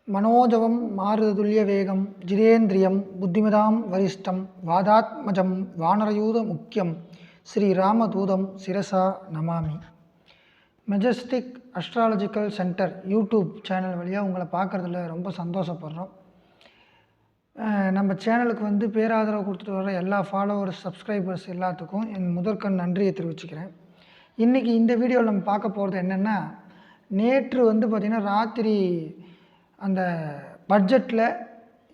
मनोजवं मारुततुल्यवेगं जितेन्द्रियं बुद्धिमतां वरिष्ठं वादात्मजं वानरयूथमुख्यं श्रीरामदूतं शिरसा Namami. Majestic astrological centre YouTube channel வழியாக உங்களை பார்க்குறதுல ரொம்ப சந்தோஷப்படுறோம். நம்ம சேனலுக்கு பேராதரவு கொடுத்துட்டு வர எல்லா ஃபாலோவர்ஸ் சப்ஸ்கிரைபர்ஸ் எல்லாத்துக்கும் என் முதற்கண் நன்றியை தெரிவிச்சுக்கிறேன். இன்றைக்கி இந்த வீடியோவில் நம்ம பார்க்க போகிறது என்னென்னா, நேற்று பார்த்திங்கன்னா ராத்திரி அந்த பட்ஜெட்டில்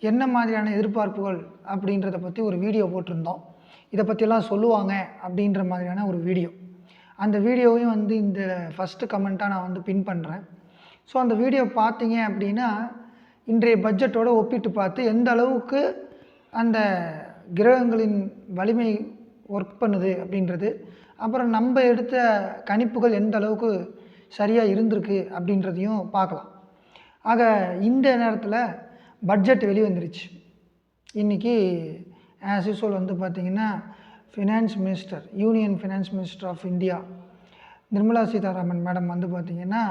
என்ன மாதிரியான எதிர்பார்ப்புகள் அப்படின்றத பற்றி ஒரு வீடியோ போட்டிருந்தோம். இதை பற்றியெல்லாம் சொல்லுவாங்க அப்படின்ற மாதிரியான ஒரு வீடியோ. அந்த வீடியோவையும் இந்த ஃபஸ்ட்டு கமெண்ட்டாக நான் பின் பண்ணுறேன். ஸோ அந்த வீடியோ பார்த்தீங்க அப்படின்னா, இன்றைய பட்ஜெட்டோடு ஒப்பிட்டு பார்த்து எந்த அளவுக்கு அந்த கிரகங்களின் வலிமை ஒர்க் பண்ணுது அப்படின்றது, அப்புறம் நம்ம எடுத்த கணிப்புகள் எந்த அளவுக்கு சரியாக இருந்திருக்கு அப்படின்றதையும் பார்க்கலாம். ஆக இந்த நேரத்தில் பட்ஜெட் வெளிவந்துருச்சு. இன்றைக்கி ஆஸ் யூஸ்வல் பார்த்திங்கன்னா finance minister, union finance minister of India Nirmala Sitharaman madam பார்த்திங்கன்னா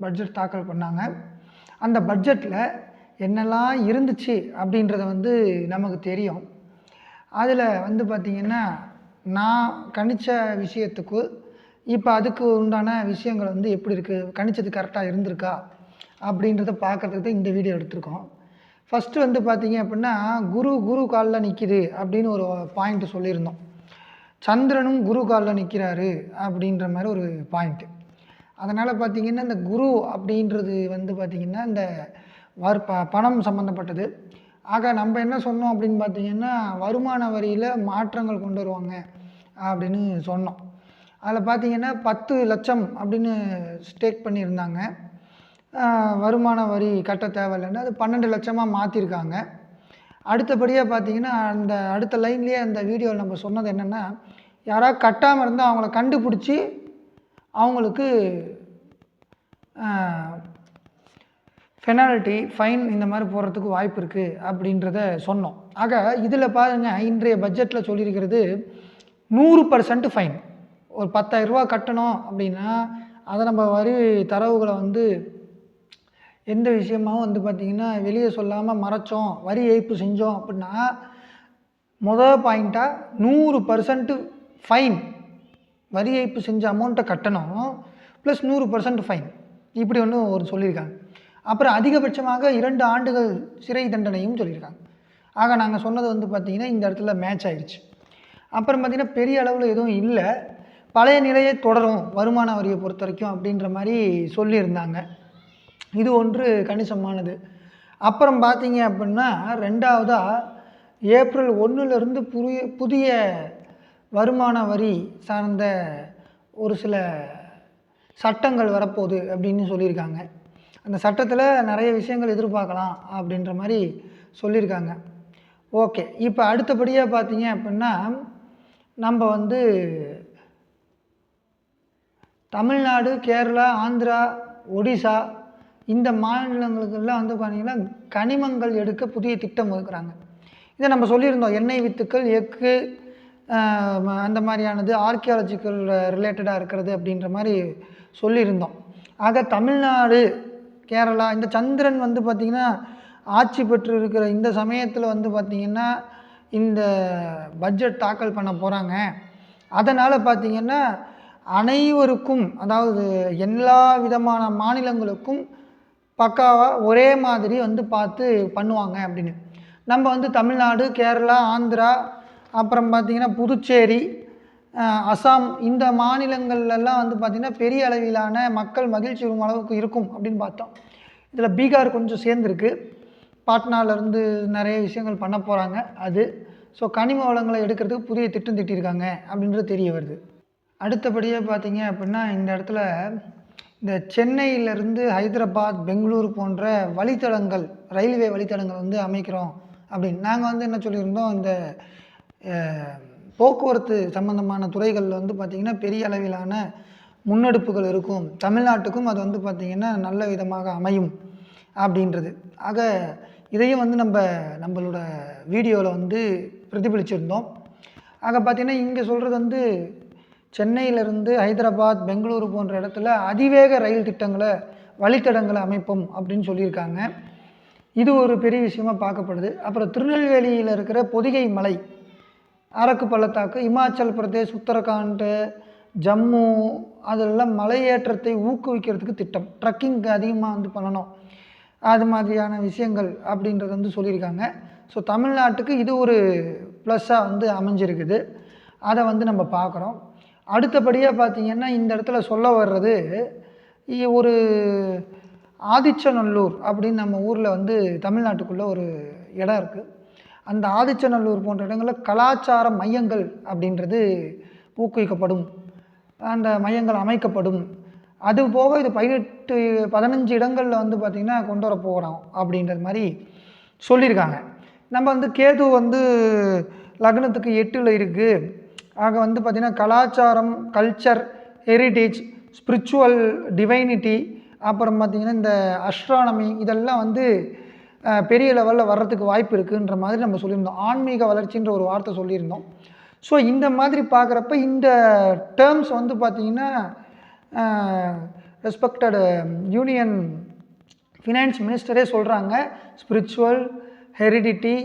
பட்ஜெட் தாக்கல் பண்ணாங்க. அந்த பட்ஜெட்டில் என்னெல்லாம் இருந்துச்சு அப்படின்றத நமக்கு தெரியும். அதில் பார்த்திங்கன்னா நான் கணித்த விஷயத்துக்கு இப்போ அதுக்கு உண்டான விஷயங்கள் எப்படி இருக்குது, கணிச்சது கரெக்டாக இருந்திருக்கா அப்படின்றத பார்க்குறதுக்கு தான் இந்த வீடியோ எடுத்திருக்கோம். ஃபஸ்ட்டு பார்த்திங்க அப்படின்னா, குரு காலில் நிற்கிது அப்படின்னு ஒரு பாயிண்ட்டு சொல்லியிருந்தோம். சந்திரனும் குரு காலில் நிற்கிறாரு அப்படின்ற மாதிரி ஒரு பாயிண்ட்டு. அதனால் பார்த்திங்கன்னா இந்த குரு அப்படின்றது பார்த்திங்கன்னா இந்த பணம் சம்மந்தப்பட்டது. ஆக நம்ம என்ன சொன்னோம் அப்படின்னு பார்த்திங்கன்னா, வருமான வரியில் மாற்றங்கள் கொண்டு வருவாங்க அப்படின்னு சொன்னோம். அதில் பார்த்திங்கன்னா 10 லட்சம் அப்படின்னு ஸ்டேக் பண்ணியிருந்தாங்க. வருமான வரி கட்ட தேவையில்லைன்னு அது 12 லட்சமாக மாற்றிருக்காங்க. அடுத்தபடியாக பார்த்திங்கன்னா அந்த அடுத்த லைன்லேயே அந்த வீடியோவில் நம்ம சொன்னது என்னென்னா, யாராவது கட்டாமல் இருந்தால் அவங்கள கண்டுபிடிச்சி அவங்களுக்கு பெனால்ட்டி, ஃபைன் இந்த மாதிரி போடுறதுக்கு வாய்ப்பு இருக்குது அப்படின்றத சொன்னோம். ஆக இதில் பாருங்கள், இன்றைய பட்ஜெட்டில் சொல்லியிருக்கிறது 100% ஃபைன். ஒரு 10,000 ரூபா கட்டணும் அப்படின்னா அதை நம்ம வரி தரவுகளை எந்த விஷயமாகவும் பார்த்திங்கன்னா வெளியே சொல்லாமல் மறைச்சோம், வரி ஏய்ப்பு செஞ்சோம் அப்படின்னா முதல் பாயிண்ட்டாக 100% ஃபைன், வரி ஏய்ப்பு செஞ்ச அமௌண்ட்டை கட்டணும் ப்ளஸ் 100% ஃபைன், இப்படி ஒரு சொல்லியிருக்காங்க. அப்புறம் அதிகபட்சமாக 2 ஆண்டுகள் சிறை தண்டனையும் சொல்லியிருக்காங்க. ஆக நாங்கள் சொன்னது பார்த்திங்கன்னா இந்த இடத்துல மேட்ச் ஆகிடுச்சு. அப்புறம் பார்த்திங்கன்னா பெரிய அளவில் எதுவும் இல்லை, பழைய நிலையை தொடரும் வருமான வரியை பொறுத்த வரைக்கும் அப்படின்ற மாதிரி சொல்லியிருந்தாங்க. இது ஒன்று கணிசமானது. அப்புறம் பார்த்தீங்க அப்படின்னா, ரெண்டாவதாக ஏப்ரல் 1லேருந்து புதிய வருமான வரி சார்ந்த ஒரு சில சட்டங்கள் வரப்போகுது அப்படின்னு சொல்லியிருக்காங்க. அந்த சட்டத்தில் நிறைய விஷயங்கள் எதிர்பார்க்கலாம் அப்படின்ற மாதிரி சொல்லியிருக்காங்க. ஓகே, இப்போ அடுத்தபடியாக பார்த்தீங்க அப்படின்னா, நம்ம தமிழ்நாடு, கேரளா, ஆந்திரா, ஒடிசா இந்த மாநிலங்களுக்கெல்லாம் பார்த்திங்கன்னா கனிமங்கள் எடுக்க புதிய திட்டம் வகுக்கிறாங்க. இதை நம்ம சொல்லியிருந்தோம். எண்ணெய் வித்துக்கள், எஃகு, அந்த மாதிரியானது ஆர்கியாலஜிக்கல் ரிலேட்டடாக இருக்கிறது அப்படின்ற மாதிரி சொல்லியிருந்தோம். ஆக தமிழ்நாடு, கேரளா, இந்த சந்திரன் பார்த்திங்கன்னா ஆட்சி பெற்று இருக்கிற இந்த சமயத்தில் பார்த்திங்கன்னா இந்த பட்ஜெட் தாக்கல் பண்ண போகிறாங்க. அதனால் பார்த்திங்கன்னா அனைவருக்கும், அதாவது எல்லா விதமான மாநிலங்களுக்கும் பக்காவாக ஒரே மாதிரி பார்த்து பண்ணுவாங்க அப்படின்னு. நம்ம தமிழ்நாடு, கேரளா, ஆந்திரா, அப்புறம் பார்த்திங்கன்னா புதுச்சேரி, அசாம் இந்த மாநிலங்கள்லாம் பார்த்திங்கன்னா பெரிய அளவிலான மக்கள் மகிழ்ச்சி அளவுக்கு இருக்கும் அப்படின்னு பார்த்தோம். இதில் பீகார் கொஞ்சம் சேர்ந்துருக்கு. பாட்னாலேருந்து நிறைய விஷயங்கள் பண்ண போகிறாங்க. அது ஸோ கனிம வளங்களை எடுக்கிறதுக்கு புதிய திட்டம் திட்டியிருக்காங்க அப்படின்றது தெரிய வருது. அடுத்தபடியாக பார்த்திங்க அப்படின்னா, இந்த இடத்துல இந்த சென்னையிலேருந்து ஹைதராபாத், பெங்களூர் போன்ற வழித்தடங்கள், ரயில்வே வழித்தடங்கள் அமைக்கிறோம் அப்படின்னு நாங்கள் என்ன சொல்லியிருந்தோம், இந்த போக்குவரத்து சம்மந்தமான துறைகளில் பார்த்திங்கன்னா பெரிய அளவிலான முன்னெடுப்புகள் இருக்கும், தமிழ்நாட்டுக்கும் அது பார்த்திங்கன்னா நல்ல விதமாக அமையும் அப்படின்றது. ஆக இதையும் நம்மளோட வீடியோவில் பிரதிபலிச்சிருந்தோம். ஆக பார்த்திங்கன்னா இங்கே சொல்கிறது சென்னையிலேருந்து ஹைதராபாத், பெங்களூரு போன்ற இடத்துல அதிவேக ரயில் திட்டங்களை வழித்தடங்களை அமைப்போம் அப்படின்னு சொல்லியிருக்காங்க. இது ஒரு பெரிய விஷயமாக பார்க்கப்படுது. அப்புறம் திருநெல்வேலியில் இருக்கிற பொதிகை மலை, அரக்கு பள்ளத்தாக்கு, இமாச்சல் பிரதேஷ், உத்தரகாண்ட், ஜம்மு அதெல்லாம் மலையேற்றத்தை ஊக்குவிக்கிறதுக்கு திட்டம், ட்ரக்கிங் அதிகமாக பண்ணணும், அது மாதிரியான விஷயங்கள் அப்படின்றத சொல்லியிருக்காங்க. ஸோ தமிழ்நாட்டுக்கு இது ஒரு ப்ளஸ்ஸாக அமைஞ்சிருக்குது. அதை நம்ம பார்க்குறோம். அடுத்தபடியாக பார்த்திங்கன்னா இந்த இடத்துல சொல்ல வர்றது ஒரு ஆதிச்சநல்லூர் அப்படின்னு நம்ம ஊரில் தமிழ்நாட்டுக்குள்ளே ஒரு இடம் இருக்குது. அந்த ஆதிச்சநல்லூர் போன்ற இடங்களில் கலாச்சார மையங்கள் அப்படின்றது ஊக்குவிக்கப்படும், அந்த மையங்கள் அமைக்கப்படும். அது போக இது 15 இடங்களில் பார்த்திங்கன்னா கொண்டு வர போகிறோம் அப்படின்றது மாதிரி சொல்லியிருக்காங்க. நம்ம கேது லக்னத்துக்கு 8ல் இருக்குது. ஆக பார்த்திங்கன்னா கலாச்சாரம், கல்ச்சர், ஹெரிட்டேஜ், ஸ்பிரிச்சுவல், டிவைனிட்டி, அப்புறம் பார்த்திங்கன்னா இந்த அஸ்ட்ரானமி இதெல்லாம் பெரிய லெவலில் வர்றதுக்கு வாய்ப்பு இருக்குன்ற மாதிரி நம்ம சொல்லியிருந்தோம். ஆன்மீக வளர்ச்சின்ற ஒரு வார்த்தை சொல்லியிருந்தோம். ஸோ இந்த மாதிரி பார்க்குறப்ப இந்த டேர்ம்ஸ் பார்த்திங்கன்னா ரெஸ்பெக்டட் யூனியன் ஃபினான்ஸ் மினிஸ்டரே சொல்கிறாங்க. ஸ்பிரிச்சுவல், ஹெரிடிட்டி,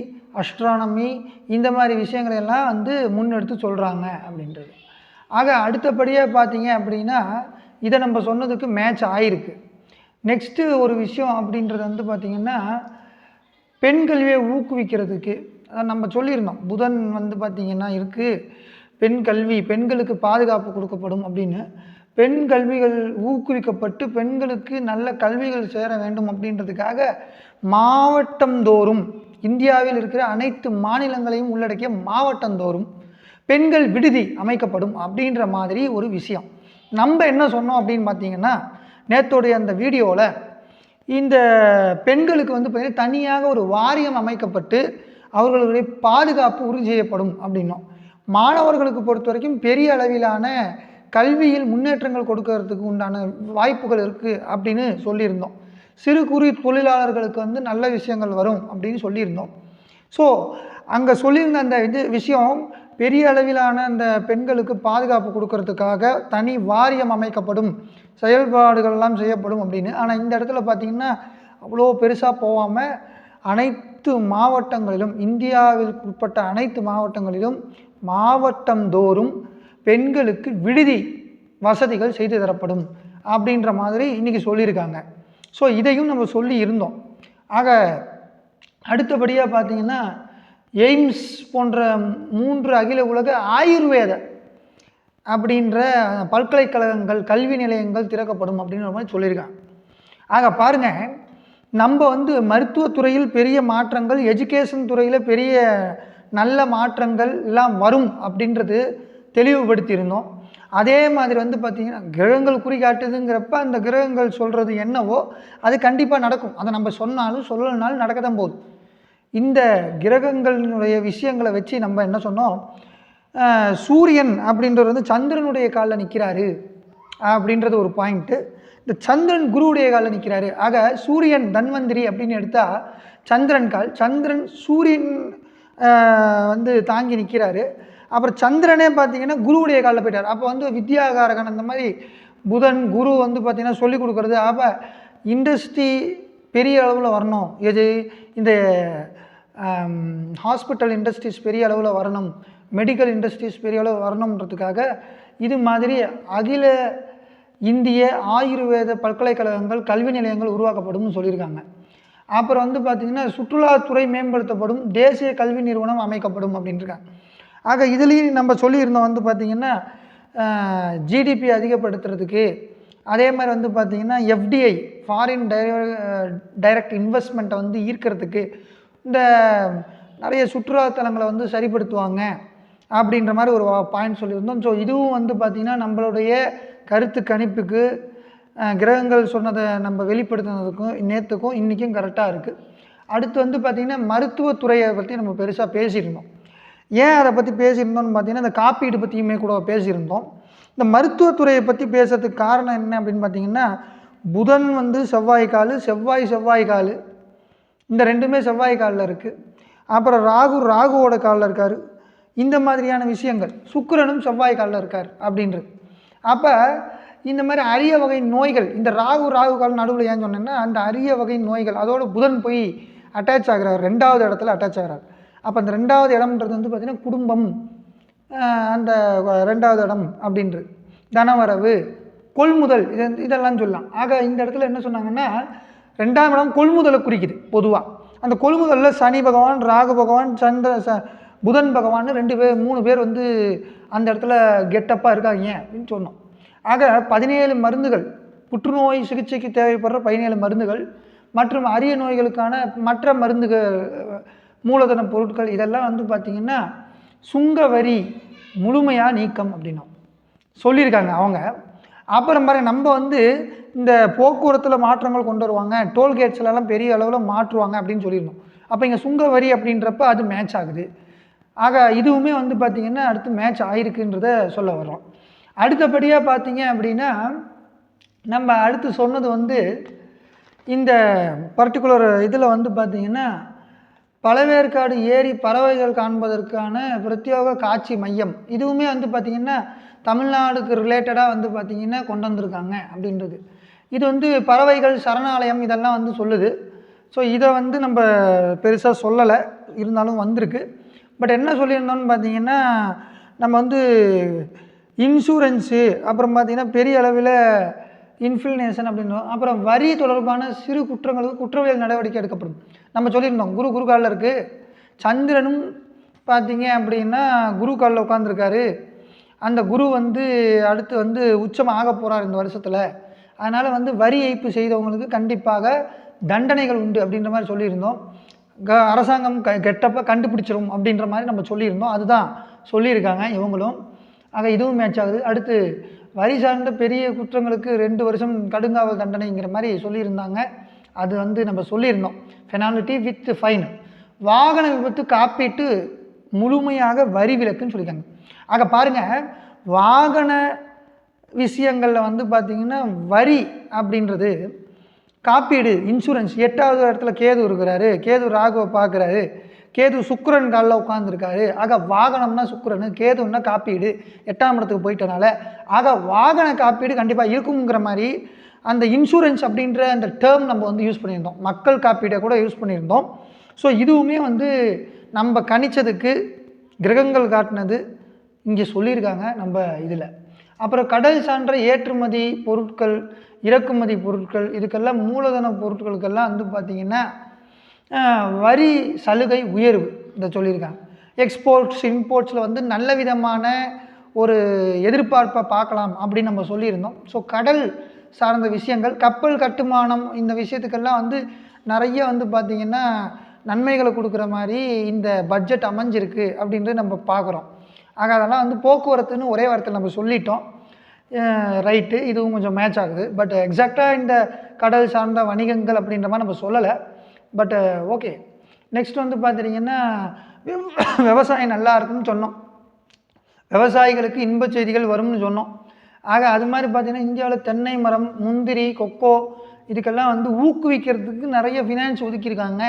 அஸ்ட்ரானமி இந்த மாதிரி விஷயங்களெல்லாம் முன்னெடுத்து சொல்கிறாங்க அப்படின்றது. ஆக அடுத்தபடியாக பார்த்தீங்க அப்படின்னா இதை நம்ம சொன்னதுக்கு மேட்ச் ஆகிருக்கு. நெக்ஸ்ட்டு ஒரு விஷயம் அப்படின்றது பார்த்திங்கன்னா பெண் கல்வியை ஊக்குவிக்கிறதுக்கு நம்ம சொல்லியிருந்தோம். புதன் பார்த்திங்கன்னா இருக்குது, பெண் கல்வி, பெண்களுக்கு பாதுகாப்பு கொடுக்கப்படும் அப்படின்னு. பெண் கல்விகள் ஊக்குவிக்கப்பட்டு பெண்களுக்கு நல்ல கல்விகள் சேர வேண்டும் அப்படின்றதுக்காக மாவட்டந்தோறும், இந்தியாவில் இருக்கிற அனைத்து மாநிலங்களையும் உள்ளடக்கிய மாவட்டந்தோறும் பெண்கள் விடுதி அமைக்கப்படும் அப்படின்ற மாதிரி ஒரு விஷயம். நம்ம என்ன சொன்னோம் அப்படின்னு பார்த்திங்கன்னா நேற்றோடைய அந்த வீடியோவில் இந்த பெண்களுக்கு பார்த்திங்கன்னா தனியாக ஒரு வாரியம் அமைக்கப்பட்டு அவர்களுடைய பாதுகாப்பு உறுதி செய்யப்படும் அப்படின்னோம். மாணவர்களுக்கு பொறுத்த வரைக்கும் பெரிய அளவிலான கல்வியில் முன்னேற்றங்கள் கொடுக்கறதுக்கு உண்டான வாய்ப்புகள் இருக்குது அப்படின்னு சொல்லியிருந்தோம். சிறு குறு தொழிலாளர்களுக்கு நல்ல விஷயங்கள் வரும் அப்படின்னு சொல்லியிருந்தோம். ஸோ அங்கே சொல்லியிருந்த அந்த விஷயம் பெரிய அளவிலான அந்த பெண்களுக்கு பாதுகாப்பு கொடுக்கறதுக்காக தனி வாரியம் அமைக்கப்படும், செயல்பாடுகள்லாம் செய்யப்படும் அப்படின்னு. ஆனால் இந்த இடத்துல பார்த்திங்கன்னா அவ்வளோ பெருசாக போகாமல் அனைத்து மாவட்டங்களிலும், இந்தியாவில் உட்பட்ட அனைத்து மாவட்டங்களிலும் மாவட்டந்தோறும் பெண்களுக்கு விடுதி வசதிகள் செய்து தரப்படும் அப்படின்ற மாதிரி இன்றைக்கி சொல்லியிருக்காங்க. ஸோ இதையும் நம்ம சொல்லி இருந்தோம். ஆக அடுத்தபடியாக பார்த்திங்கன்னா எய்ம்ஸ் போன்ற 3 அகில உலக ஆயுர்வேத அப்படின்ற பல்கலைக்கழகங்கள், கல்வி நிலையங்கள் திறக்கப்படும் அப்படின்ற மாதிரி சொல்லியிருக்காங்க. ஆக பாருங்கள், நம்ம மருத்துவத்துறையில் பெரிய மாற்றங்கள், எஜுகேஷன் துறையில் பெரிய நல்ல மாற்றங்கள் எல்லாம் வரும் அப்படின்றது தெளிவுபடுத்தியிருந்தோம். அதே மாதிரி பார்த்திங்கன்னா கிரகங்கள் குறிகாட்டுதுங்கிறப்ப அந்த கிரகங்கள் சொல்கிறது என்னவோ அது கண்டிப்பாக நடக்கும். அதை நம்ம சொன்னாலும் சொல்லலைனாலும் நடக்க தான் போகுது. இந்த கிரகங்களினுடைய விஷயங்களை வச்சு நம்ம என்ன சொன்னோம், சூரியன் அப்படின்றது சந்திரனுடைய காலில் நிற்கிறாரு அப்படின்றது ஒரு பாயிண்ட்டு. இந்த சந்திரன் குருவுடைய காலில் நிற்கிறாரு. ஆக சூரியன் தன்வந்திரி அப்படின்னு எடுத்தால் சந்திரன் கால், சந்திரன் சூரியன் தாங்கி நிற்கிறாரு. அப்புறம் சந்திரனே பார்த்திங்கன்னா குருவுடைய காலில் போயிட்டார். அப்போ வித்யாகாரகன் அந்த மாதிரி புதன் குரு பார்த்திங்கன்னா சொல்லிக் கொடுக்குறது. அப்போ இண்டஸ்ட்ரி பெரிய அளவில் வரணும், எது இந்த ஹாஸ்பிட்டல் இண்டஸ்ட்ரீஸ் பெரிய அளவில் வரணும், மெடிக்கல் இண்டஸ்ட்ரீஸ் பெரிய அளவு வரணுன்றதுக்காக இது மாதிரி அகில இந்திய ஆயுர்வேத பல்கலைக்கழகங்கள், கல்வி நிலையங்கள் உருவாக்கப்படும் சொல்லியிருக்காங்க. அப்புறம் பார்த்திங்கன்னா சுற்றுலாத்துறை மேம்படுத்தப்படும், தேசிய கல்வி நிறுவனம் அமைக்கப்படும் அப்படின்ட்டுருக்காங்க. ஆக இதுலேயும் நம்ம சொல்லியிருந்தோம் பார்த்திங்கன்னா ஜிடிபி அதிகப்படுத்துறதுக்கு, அதே மாதிரி பார்த்திங்கன்னா எஃப்டிஐ ஃபாரின் டைரக்ட் இன்வெஸ்ட்மெண்ட்டை ஈர்க்கிறதுக்கு இந்த நிறைய சுற்றுலாத்தலங்களை சரிப்படுத்துவாங்க அப்படின்ற மாதிரி ஒரு பாயிண்ட் சொல்லியிருந்தோம். ஸோ இதுவும் பார்த்திங்கன்னா நம்மளுடைய கருத்து கணிப்புக்கு கிரகங்கள் சொன்னதை நம்ம வெளிப்படுத்தினதுக்கும் நேற்றுக்கும் இன்றைக்கும் கரெக்டாக இருக்குது. அடுத்து பார்த்திங்கன்னா மருத்துவத்துறையை பற்றி நம்ம பெருசாக பேசியிருந்தோம். ஏன் அதை பற்றி பேசியிருந்தோம்னு பார்த்திங்கன்னா இந்த காப்பீடு பற்றியுமே கூட பேசியிருந்தோம். இந்த மருத்துவத்துறையை பற்றி பேசுறதுக்கு காரணம் என்ன அப்படின்னு பார்த்திங்கன்னா புதன் செவ்வாய் கால், செவ்வாய் கால், இந்த ரெண்டுமே செவ்வாய் காலில் இருக்குது. அப்புறம் ராகுவோட காலில் இருக்கார். இந்த மாதிரியான விஷயங்கள் சுக்கிரனும் செவ்வாய் காலில் இருக்கார் அப்படின்றது. அப்போ இந்த மாதிரி அரிய வகை நோய்கள், இந்த ராகு கால் நடுவில் ஏன் சொன்னேன்னா அந்த அரிய வகை நோய்கள், அதோட புதன் போய் அட்டாச் ஆகிறார், 2வது இடத்துல அட்டாச் ஆகிறார். அப்போ அந்த 2வது இடம்ன்றது வந்து பார்த்திங்கன்னா குடும்பம், அந்த 2வது இடம் அப்படின்றது தனவரவு, கொள்முதல், இதெல்லாம் சொல்லலாம். ஆக இந்த இடத்துல என்ன சொன்னாங்கன்னா 2ஆம் இடம் கொள்முதலை குறிக்குது. பொதுவாக அந்த கொள்முதலில் சனி பகவான், ராகு பகவான், புதன் பகவான் 3 பேர் வந்து அந்த இடத்துல கெட்டப்பாக இருக்காங்க அப்படின்னு சொன்னோம். ஆக 17 மருந்துகள், புற்றுநோய் சிகிச்சைக்கு தேவைப்படுற 17 மருந்துகள் மற்றும் அரிய நோய்களுக்கான மற்ற மருந்துகள், மூலதன பொருட்கள், இதெல்லாம் வந்து பார்த்திங்கன்னா சுங்க வரி முழுமையாக நீக்கம் அப்படின்னா சொல்லியிருக்காங்க அவங்க. அப்புறம் பாருங்கள், நம்ம வந்து இந்த போக்குவரத்தில் மாற்றங்கள் கொண்டு வருவாங்க, டோல்கேட்ஸ்லாம் பெரிய அளவில் மாற்றுவாங்க அப்படின்னு சொல்லியிருந்தோம். அப்போ இங்கே சுங்க வரி அப்படின்றப்ப அது மேட்ச் ஆகுது. ஆக இதுவுமே வந்து பார்த்திங்கன்னா அடுத்து மேட்ச் ஆகிருக்குன்றத சொல்ல வர்றோம். அடுத்தபடியாக பார்த்திங்க அப்படின்னா நம்ம அடுத்து சொன்னது வந்து இந்த பர்டிகுலர் இதில் வந்து பார்த்திங்கன்னா பழவேற்காடு ஏரி பறவைகள் காண்பதற்கான பிரத்யேக காட்சி மையம், இதுவுமே வந்து பார்த்திங்கன்னா தமிழ்நாடுக்கு ரிலேட்டடாக வந்து பார்த்திங்கன்னா கொண்டு வந்திருக்காங்க அப்படின்றது. இது வந்து பறவைகள் சரணாலயம் இதெல்லாம் வந்து சொல்லுது. ஸோ இதை வந்து நம்ம பெருசாக சொல்லலை, இருந்தாலும் வந்திருக்கு. பட் என்ன சொல்லியிருந்தோம்னு பார்த்திங்கன்னா நம்ம வந்து இன்சூரன்ஸு, அப்புறம் பார்த்திங்கன்னா பெரிய அளவில் இன்ஃபில்னேஷன் அப்படின்றோம், அப்புறம் வரி தொடர்பான சிறு குற்றங்களுக்கு குற்றவியல் நடவடிக்கை எடுக்கப்படும் நம்ம சொல்லியிருந்தோம். குரு காலில் இருக்குது, சந்திரனும் பார்த்திங்க அப்படின்னா குரு காலில் உட்காந்துருக்காரு. அந்த குரு வந்து அடுத்து வந்து உச்சம் ஆக போகிறார் இந்த வருஷத்தில். அதனால் வந்து வரி ஏய்ப்பு செய்தவங்களுக்கு கண்டிப்பாக தண்டனைகள் உண்டு அப்படின்ற மாதிரி சொல்லியிருந்தோம். அரசாங்கம் கெட்டப்ப கண்டுபிடிச்சிரும் அப்படின்ற மாதிரி நம்ம சொல்லியிருந்தோம். அதுதான் சொல்லியிருக்காங்க இவங்களும். ஆக இதுவும் மேட்ச் ஆகுது. அடுத்து வரி சார்ந்த பெரிய குற்றங்களுக்கு 2 வருஷம் கடுங்காவல் தண்டனைங்கிற மாதிரி சொல்லியிருந்தாங்க. அது வந்து நம்ம சொல்லியிருந்தோம். Penalty with fine. வாகன விபத்து காப்பீட்டு முழுமையாக வரி விலக்குன்னு சொல்லியிருக்காங்க. ஆக பாருங்கள், வாகன விஷயங்களில் வந்து பார்த்திங்கன்னா வரி அப்படின்றது, காப்பீடு, இன்சூரன்ஸ், 8வது இடத்துல கேது இருக்கிறாரு, கேது ராகுவை பார்க்குறாரு, கேது சுக்கிரன் காலில் உட்காந்துருக்காரு. ஆக வாகனம்னா சுக்கிரனு, கேதுன்னா காப்பீடு, 8ஆம் இடத்துக்கு போயிட்டனால ஆக வாகன காப்பீடு கண்டிப்பாக இருக்குங்கிற மாதிரி அந்த இன்சூரன்ஸ் அப்படின்ற அந்த டேர்ம் நம்ம வந்து யூஸ் பண்ணியிருந்தோம். மக்கள் காப்பீடை கூட யூஸ் பண்ணியிருந்தோம். ஸோ இதுவுமே வந்து நம்ம கணிச்சதுக்கு கிரகங்கள் காட்டினது இங்கே சொல்லியிருக்காங்க நம்ம இதில். அப்புறம் கடல் சான்ற ஏற்றுமதி பொருட்கள், இறக்குமதி பொருட்கள், இதுக்கெல்லாம் மூலதன பொருட்களுக்கெல்லாம் வந்து பார்த்திங்கன்னா வரி சலுகை உயர்வு இதை சொல்லியிருக்காங்க. எக்ஸ்போர்ட்ஸ் இம்போர்ட்ஸில் வந்து நல்ல விதமான ஒரு எதிர்பார்ப்பை பார்க்கலாம் அப்படின்னு நம்ம சொல்லியிருந்தோம். ஸோ கடல் சார்ந்த விஷயங்கள், கப்பல் கட்டுமானம், இந்த விஷயத்துக்கெல்லாம் வந்து நிறைய வந்து பார்த்திங்கன்னா நன்மைகளை கொடுக்குற மாதிரி இந்த பட்ஜெட் அமைஞ்சிருக்கு அப்படின்றது நம்ம பார்க்குறோம். ஆக அதெல்லாம் வந்து போக்குவரத்துன்னு ஒரே வாரத்தில் நம்ம சொல்லிட்டோம். ரைட்டு, இதுவும் கொஞ்சம் மேட்ச் ஆகுது. பட் எக்ஸாக்டாக இந்த கடல் சார்ந்த வணிகங்கள் அப்படின்ற மாதிரி நம்ம சொல்லலை. But okay. நெக்ஸ்ட் வந்து பார்த்துட்டிங்கன்னா விவசாயம் நல்லா இருக்குன்னு சொன்னோம், விவசாயிகளுக்கு இன்ப செய்திகள் வரும்னு சொன்னோம். ஆக அது மாதிரி பார்த்திங்கன்னா இந்தியாவில் தென்னை மரம், முந்திரி, கொக்கோ இதுக்கெல்லாம் வந்து ஊக்குவிக்கிறதுக்கு நிறைய ஃபினான்ஸ் ஒதுக்கியிருக்காங்க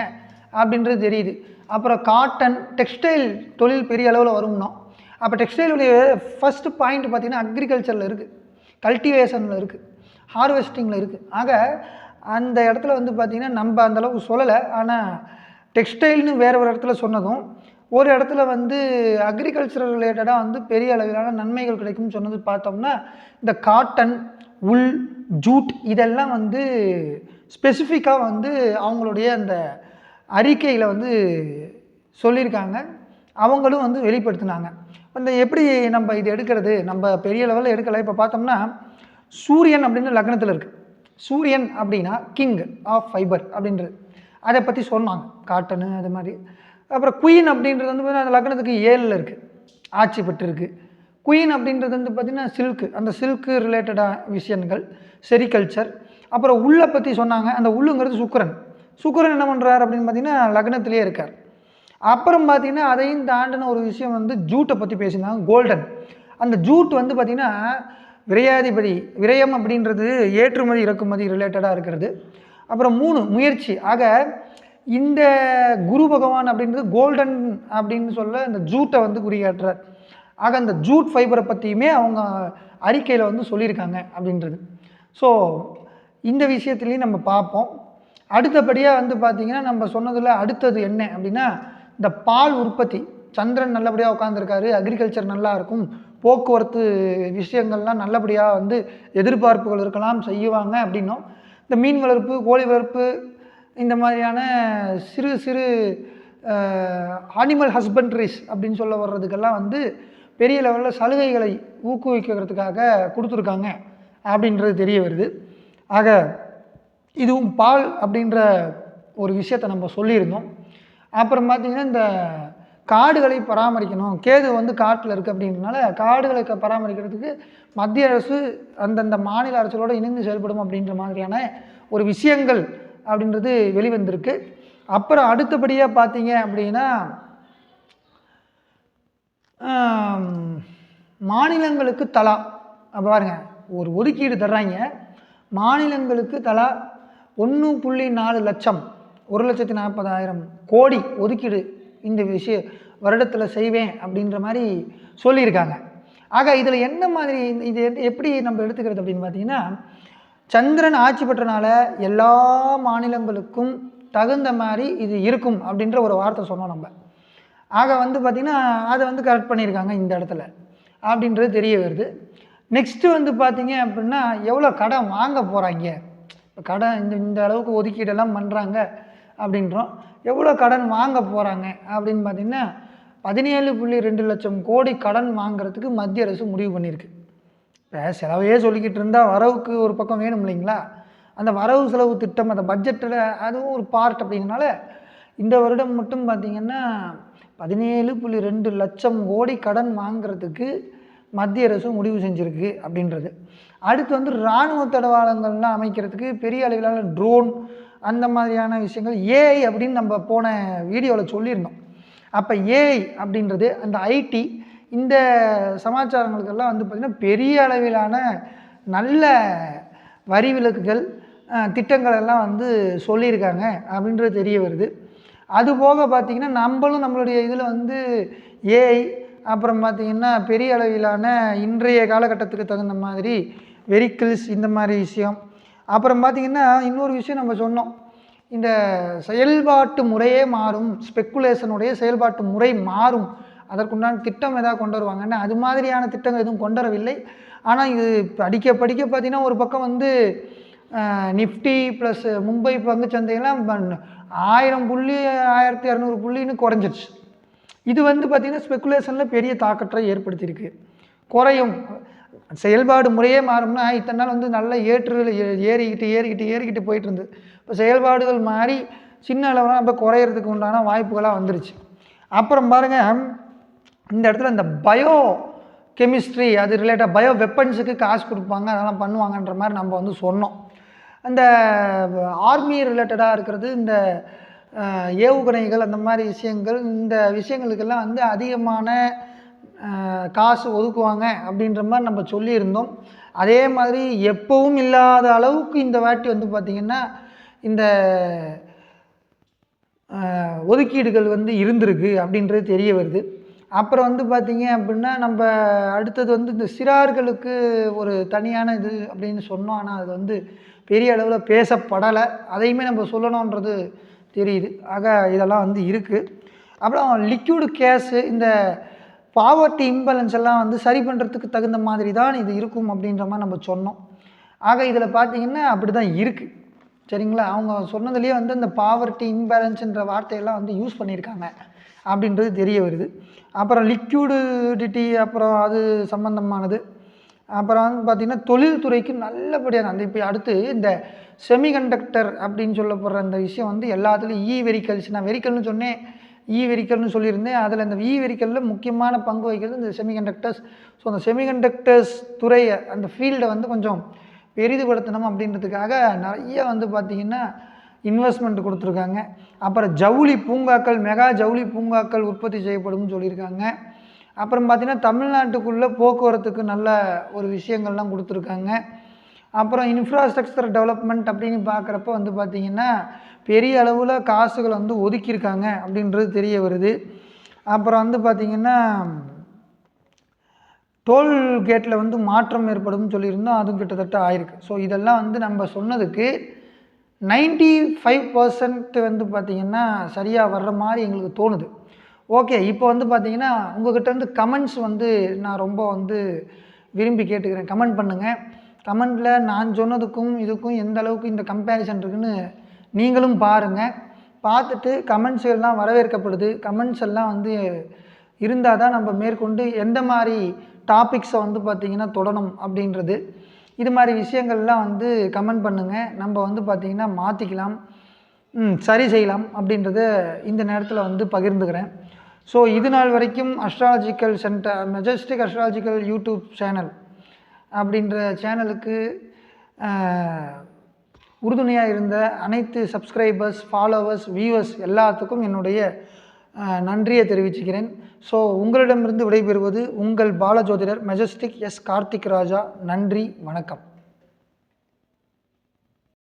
அப்படின்றது தெரியுது. அப்புறம் காட்டன், டெக்ஸ்டைல் தொழில் பெரிய அளவில் வரும்னோம். அப்போ டெக்ஸ்டைலுடைய ஃபஸ்ட்டு பாயிண்ட் பார்த்திங்கன்னா அக்ரிகல்ச்சரில் இருக்குது, கல்டிவேஷனில் இருக்குது, ஹார்வெஸ்டிங்கில் இருக்குது. ஆக அந்த இடத்துல வந்து பார்த்திங்கன்னா நம்ம அந்தளவுக்கு சொல்லலை. ஆனால் டெக்ஸ்டைல்னு வேறு ஒரு இடத்துல சொன்னதும், ஒரு இடத்துல வந்து அக்ரிகல்ச்சரல் ரிலேட்டடாக வந்து பெரிய அளவிலான நன்மைகள் கிடைக்கும்னு சொன்னது பார்த்தோம்னா இந்த காட்டன், உல், ஜூட் இதெல்லாம் வந்து ஸ்பெசிஃபிக்காக வந்து அவங்களுடைய அந்த அறிக்கையில் வந்து சொல்லியிருக்காங்க, அவங்களும் வந்து வெளிப்படுத்தினாங்க. அந்த எப்படி நம்ம இது எடுக்கிறது, நம்ம பெரிய லெவலில் எடுக்கலை. இப்போ பார்த்தோம்னா சூரியன் அப்படின்னு லக்னத்தில் இருக்குது. சூரியன் அப்படின்னா கிங் ஆஃப் ஃபைபர் அப்படின்றது, அதை பற்றி சொன்னாங்க, காட்டனு அது மாதிரி. அப்புறம் குயின் அப்படின்றது வந்து பார்த்திங்கன்னா அந்த லக்னத்துக்கு 7ல் இருக்குது, ஆட்சி பெற்றிருக்கு. குயின் அப்படின்றது வந்து பார்த்திங்கன்னா சில்க்கு, அந்த சில்க்கு ரிலேட்டடாக விஷயங்கள், செரிகல்ச்சர். அப்புறம் உள்ளை பற்றி சொன்னாங்க. அந்த உள்ளுங்கிறது சுக்கிரன். சுக்கிரன் என்ன பண்ணுறார் அப்படின்னு பார்த்திங்கன்னா லக்னத்திலே இருக்கார். அப்புறம் பார்த்திங்கன்னா அதையும் தாண்டின ஒரு விஷயம் வந்து ஜூட்டை பற்றி பேசினாங்க, கோல்டன். அந்த ஜூட் வந்து பார்த்திங்கன்னா விரையாதிபதி, விரயம் அப்படின்றது ஏற்றுமதி இறக்குமதி ரிலேட்டடாக இருக்கிறது. அப்புறம் 3 முயற்சி. ஆக இந்த குரு பகவான் அப்படின்றது கோல்டன் அப்படின்னு சொல்ல இந்த ஜூட்டை வந்து குறியாட்டுறார். ஆக அந்த ஜூட் ஃபைபரை பற்றியுமே அவங்க அறிக்கையில் வந்து சொல்லியிருக்காங்க அப்படின்றது. ஸோ இந்த விஷயத்துலையும் நம்ம பார்ப்போம். அடுத்தபடியாக வந்து பார்த்திங்கன்னா நம்ம சொன்னதில் அடுத்தது என்ன அப்படின்னா, இந்த பால் உற்பத்தி. சந்திரன் நல்லபடியாக உட்காந்துருக்காரு, அக்ரிகல்ச்சர் நல்லா இருக்கும், போக்குவரத்து விஷயங்கள்லாம் நல்லபடியாக வந்து எதிர்பார்ப்புகள் இருக்கலாம், செய்வாங்க அப்படின்னும். இந்த மீன் வளர்ப்பு, கோழி வளர்ப்பு, இந்த மாதிரியான சிறு சிறு அனிமல் ஹஸ்பண்ட்ரிஸ் அப்படின்னு சொல்ல வர்றதுக்கெல்லாம் வந்து பெரிய லெவலில் சலுகைகளை ஊக்குவிக்கிறதுக்காக கொடுத்துருக்காங்க அப்படின்றது தெரிய வருது. ஆக இதுவும் பால் அப்படின்ற ஒரு விஷயத்தை நம்ம சொல்லியிருந்தோம். அப்புறம் பார்த்திங்கன்னா இந்த காடுகளை பராமரிக்கணும், கேது வந்து காட்டில் இருக்குது அப்படின்றனால காடுகளை பராமரிக்கிறதுக்கு மத்திய அரசு அந்தந்த மாநில அரசுகளோடு இணைந்து செயல்படும் அப்படின்ற மாதிரியான ஒரு விஷயங்கள் அப்படின்றது வெளிவந்திருக்கு. அப்புறம் அடுத்தபடியாக பார்த்தீங்க அப்படின்னா மாநிலங்களுக்கு தலா பாருங்க ஒரு ஒதுக்கீடு தர்றாங்க. மாநிலங்களுக்கு தலா 1.4 லட்சம் 1,40,000 கோடி ஒதுக்கீடு இந்த வருடத்தில் செய்வேன் அப்படின்ற மாதிரி சொல்லியிருக்காங்க. ஆக இதில் என்ன மாதிரி இது எப்படி நம்ம எடுத்துக்கிறது அப்படின்னு பார்த்தீங்கன்னா, சந்திரன் ஆட்சி பெற்றனால எல்லா மாநிலங்களுக்கும் தகுந்த மாதிரி இது இருக்கும் அப்படின்ற ஒரு வார்த்தை சொன்னோம் நம்ம. ஆக வந்து பார்த்திங்கன்னா அதை வந்து கரெக்ட் பண்ணியிருக்காங்க இந்த இடத்துல அப்படின்றது தெரிய வருது. நெக்ஸ்ட்டு வந்து பார்த்திங்க அப்படின்னா எவ்வளோ கடன் வாங்க போகிறாங்க, இப்போ கடன் இந்த அளவுக்கு ஒதுக்கீடெல்லாம் பண்ணுறாங்க அப்படின்றோம். எவ்வளோ கடன் வாங்க போகிறாங்க அப்படின்னு பார்த்திங்கன்னா 17.2 லட்சம் கோடி கடன் வாங்கிறதுக்கு மத்திய அரசு முடிவு பண்ணியிருக்கு. இப்போ செலவையே சொல்லிக்கிட்டு இருந்தால் வரவுக்கு ஒரு பக்கம் வேணும் இல்லைங்களா? அந்த வரவு செலவு திட்டம் அந்த பட்ஜெட்டில் அதுவும் ஒரு பார்ட் அப்படிங்கிறனால இந்த வருடம் மட்டும் பார்த்திங்கன்னா 17.2 லட்சம் கோடி கடன் வாங்கிறதுக்கு மத்திய அரசு முடிவு செஞ்சுருக்கு அப்படின்றது. அடுத்து வந்து இராணுவ தடவாளங்கள்லாம் அமைக்கிறதுக்கு பெரிய அளவிலான ட்ரோன் அந்த மாதிரியான விஷயங்கள் ஏஐ அப்படின்னு நம்ம போன வீடியோவில் சொல்லியிருந்தோம். அப்போ ஏஐ அப்படின்றது அந்த ஐடி இந்த சமாச்சாரங்களுக்கெல்லாம் வந்து பார்த்திங்கன்னா பெரிய அளவிலான நல்ல வரி விலக்குகள் திட்டங்கள் எல்லாம் வந்து சொல்லியிருக்காங்க அப்படின்றது தெரிய வருது. அதுபோக பார்த்திங்கன்னா நம்மளுடைய இதில் வந்து ஏஐ அப்புறம் பார்த்திங்கன்னா பெரிய அளவிலான இன்றைய காலகட்டத்துக்கு தகுந்த மாதிரி வெஹிக்கிள்ஸ் இந்த மாதிரி விஷயம். அப்புறம் பார்த்திங்கன்னா இன்னொரு விஷயம் நம்ம சொன்னோம், இந்த செயல்பாட்டு முறையே மாறும், ஸ்பெக்குலேஷனுடைய செயல்பாட்டு முறை மாறும், அதற்குண்டான திட்டம் எதாவது கொண்டு வருவாங்கன்னா அது மாதிரியான திட்டங்கள் எதுவும் கொண்டு வரவில்லை. ஆனால் இது படிக்க பார்த்திங்கன்னா ஒரு பக்கம் வந்து நிஃப்டி ப்ளஸ் மும்பை பங்குச்சந்தையெல்லாம் 1000 புள்ளி 1200 புள்ளின்னு குறைஞ்சிருச்சு. இது வந்து பார்த்திங்கன்னா ஸ்பெக்குலேஷனில் பெரிய தாக்கத்தை ஏற்படுத்தியிருக்கு. குறையும் செயல்பாடு முறையே மாறும்னா இத்தனை நாள் வந்து நல்ல ஏறிக்கிட்டு போயிட்டு இருந்தது. இப்போ செயல்பாடுகள் மாறி சின்ன அளவுலாம் இப்போ குறையிறதுக்கு உண்டான வாய்ப்புகளாக வந்துருச்சு. அப்புறம் பாருங்கள் இந்த இடத்துல இந்த பயோ கெமிஸ்ட்ரி அது ரிலேட்டாக பயோ வெப்பன்ஸுக்கு காசு கொடுப்பாங்க, அதெல்லாம் பண்ணுவாங்கன்ற மாதிரி நம்ம வந்து சொன்னோம். அந்த ஆர்மி ரிலேட்டடாக இருக்கிறது இந்த ஏவுகணைகள் அந்த மாதிரி விஷயங்கள், இந்த விஷயங்களுக்கெல்லாம் வந்து அதிகமான காசு ஒதுக்குவாங்க அப்படின்ற மாதிரி நம்ம சொல்லியிருந்தோம். அதே மாதிரி எப்பவும் இல்லாத அளவுக்கு இந்த வாட்டி வந்து பார்த்திங்கன்னா இந்த ஒதுக்கீடுகள் வந்து இருந்திருக்கு அப்படின்றது தெரிய வருது. அப்புறம் வந்து பார்த்திங்க அப்படின்னா நம்ம அடுத்தது வந்து இந்த சிறார்களுக்கு ஒரு தனியான இது அப்படின்னு சொன்னோம். ஆனால் அது வந்து பெரிய அளவில் பேசப்படலை, அதையுமே நம்ம சொல்லணுன்றது தெரியுது. ஆக இதெல்லாம் வந்து இருக்குது. அப்புறம் லிக்விட் கேஷு இந்த பாவர்ட்டி இம்பேலன்ஸ் எல்லாம் வந்து சரி பண்ணுறதுக்கு தகுந்த மாதிரி தான் இது இருக்கும் அப்படின்ற மாதிரி நம்ம சொன்னோம். ஆக இதில் பார்த்திங்கன்னா அப்படி தான் இருக்குது, சரிங்களா? அவங்க சொன்னதுலேயே வந்து இந்த பாவர்ட்டி இம்பேலன்ஸுன்ற வார்த்தையெல்லாம் வந்து யூஸ் பண்ணியிருக்காங்க அப்படின்றது தெரிய வருது. அப்புறம் லிக்விடிட்டி அப்புறம் அது சம்மந்தமானது. அப்புறம் வந்து பார்த்திங்கன்னா தொழில்துறைக்கு நல்லபடியான அந்த இப்போ அடுத்து இந்த செமிகண்டக்டர் அப்படின்னு சொல்லப்படுற அந்த விஷயம் வந்து எல்லாத்துலேயும் வெஹிக்கல்ஸ், நான் வெஹிக்கல்னு சொன்னேன், வெஹிக்கல்னு சொல்லியிருந்தேன். அதில் இந்த வெஹிக்கலில் முக்கியமான பங்கு வகிக்கிறது இந்த செமிகண்டக்டர்ஸ். ஸோ அந்த செமிகண்டக்டர்ஸ் துறையை அந்த ஃபீல்டை வந்து கொஞ்சம் பெரிதுபடுத்தணும் அப்படின்றதுக்காக நிறைய வந்து பார்த்திங்கன்னா இன்வெஸ்ட்மெண்ட் கொடுத்துருக்காங்க. அப்புறம் ஜவுளி பூங்காக்கள், மெகா ஜவுளி பூங்காக்கள் உற்பத்தி செய்யப்படும்னு சொல்லியிருக்காங்க. அப்புறம் பார்த்திங்கன்னா தமிழ்நாட்டுக்குள்ளே போக்குவரத்துக்கு நல்ல ஒரு விஷயங்கள்லாம் கொடுத்துருக்காங்க. அப்புறம் இன்ஃப்ராஸ்ட்ரக்சர் டெவலப்மெண்ட் அப்படின்னு பார்க்குறப்ப வந்து பார்த்திங்கன்னா பெரிய அளவில் காசுகள் வந்து ஒதுக்கியிருக்காங்க அப்படின்றது தெரிய வருது. அப்புறம் வந்து பார்த்திங்கன்னா டோல்கேட்டில் வந்து மாற்றம் ஏற்படும் சொல்லியிருந்தோம், அதுவும் கிட்டத்தட்ட ஆயிருக்கு. ஸோ இதெல்லாம் வந்து நம்ம சொன்னதுக்கு 95% வந்து பார்த்திங்கன்னா சரியாக வர்ற மாதிரி எங்களுக்கு தோணுது. ஓகே, இப்போ வந்து பார்த்திங்கன்னா உங்கள்கிட்டருந்து கமெண்ட்ஸ் வந்து நான் ரொம்ப வந்து விரும்பி கேட்டுக்கிறேன். கமெண்ட் பண்ணுங்கள். கமெண்டில் நான் சொன்னதுக்கும் இதுக்கும் எந்த அளவுக்கு இந்த கம்பேரிசன் இருக்குதுன்னு நீங்களும் பாருங்கள். பார்த்துட்டு கமெண்ட்ஸ் எல்லாம் வரவேற்கப்படுது. கமெண்ட்ஸ் எல்லாம் வந்து இருந்தால் தான் நம்ம மேற்கொண்டு எந்த மாதிரி டாபிக்ஸை வந்து பார்த்திங்கன்னா தொடணும் அப்படின்றது, இது மாதிரி விஷயங்கள்லாம் வந்து கமெண்ட் பண்ணுங்கள். நம்ம வந்து பார்த்திங்கன்னா மாற்றிக்கலாம், சரி செய்யலாம் அப்படின்றத இந்த நேரத்தில் வந்து பகிர்ந்துக்கிறேன். ஸோ இது நாள் வரைக்கும் astrological centre, Majestic astrological YouTube channel அப்படின்ற சேனலுக்கு உறுதுணையாக இருந்த அனைத்து சப்ஸ்கிரைபர்ஸ், ஃபாலோவர்ஸ், வியூவர்ஸ் எல்லாத்துக்கும் என்னுடைய நன்றியை தெரிவிச்சுக்கிறேன். ஸோ உங்களிடமிருந்து விடைபெறுவது உங்கள் பாலஜோதிடர் மெஜஸ்டிக் எஸ் கார்த்திக் ராஜா. நன்றி, வணக்கம்.